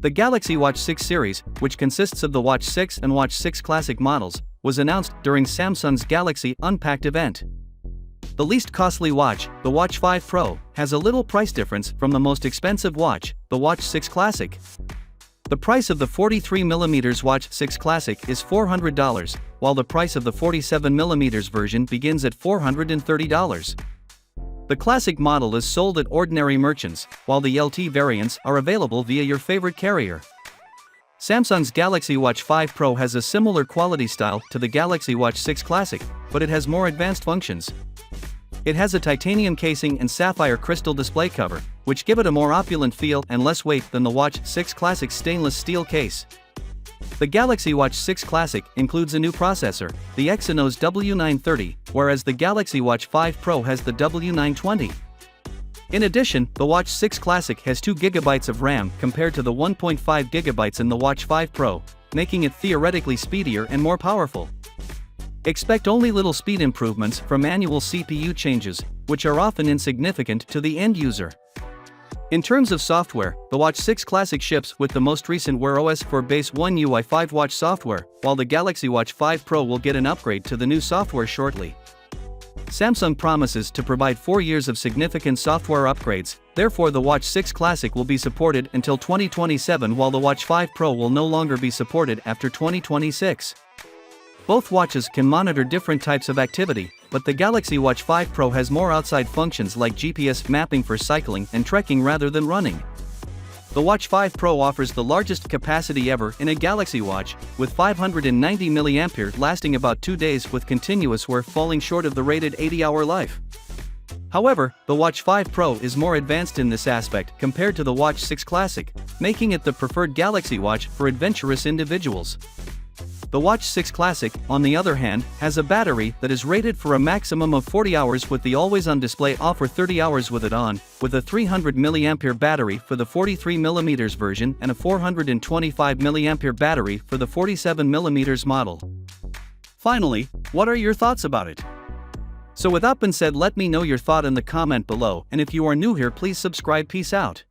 The Galaxy Watch 6 series, which consists of the Watch 6 and Watch 6 Classic models, was announced during Samsung's Galaxy Unpacked event. The least costly watch, the Watch 5 Pro, has a little price difference from the most expensive watch, the Watch 6 Classic. The price of the 43mm Watch 6 Classic is $400, while the price of the 47mm version begins at $430. The Classic model is sold at ordinary merchants, while the LT variants are available via your favorite carrier. Samsung's Galaxy Watch 5 Pro has a similar quality style to the Galaxy Watch 6 Classic, but it has more advanced functions. It has a titanium casing and sapphire crystal display cover, which give it a more opulent feel and less weight than the Watch 6 Classic's stainless steel case. The Galaxy Watch 6 Classic includes a new processor, the Exynos W930, whereas the Galaxy Watch 5 Pro has the W920. In addition, the Watch 6 Classic has 2GB of RAM compared to the 1.5GB in the Watch 5 Pro, making it theoretically speedier and more powerful. Expect only little speed improvements from annual CPU changes, which are often insignificant to the end user. In terms of software, the Watch 6 Classic ships with the most recent Wear OS for base 1 UI 5 watch software, while the Galaxy Watch 5 Pro will get an upgrade to the new software shortly. Samsung promises to provide 4 years of significant software upgrades, therefore the Watch 6 Classic will be supported until 2027 while the Watch 5 Pro will no longer be supported after 2026. Both watches can monitor different types of activity, but the Galaxy Watch 5 Pro has more outside functions like GPS mapping for cycling and trekking rather than running. The Watch 5 Pro offers the largest capacity ever in a Galaxy Watch, with 590 mAh lasting about 2 days with continuous wear falling short of the rated 80-hour life. However, the Watch 5 Pro is more advanced in this aspect compared to the Watch 6 Classic, making it the preferred Galaxy Watch for adventurous individuals. The Watch 6 Classic, on the other hand, has a battery that is rated for a maximum of 40 hours with the always-on display off or 30 hours with it on, with a 300 mAh battery for the 43mm version and a 425 mAh battery for the 47mm model. Finally, what are your thoughts about it? So with that been said, let me know your thought in the comment below, and if you are new here, please subscribe. Peace out.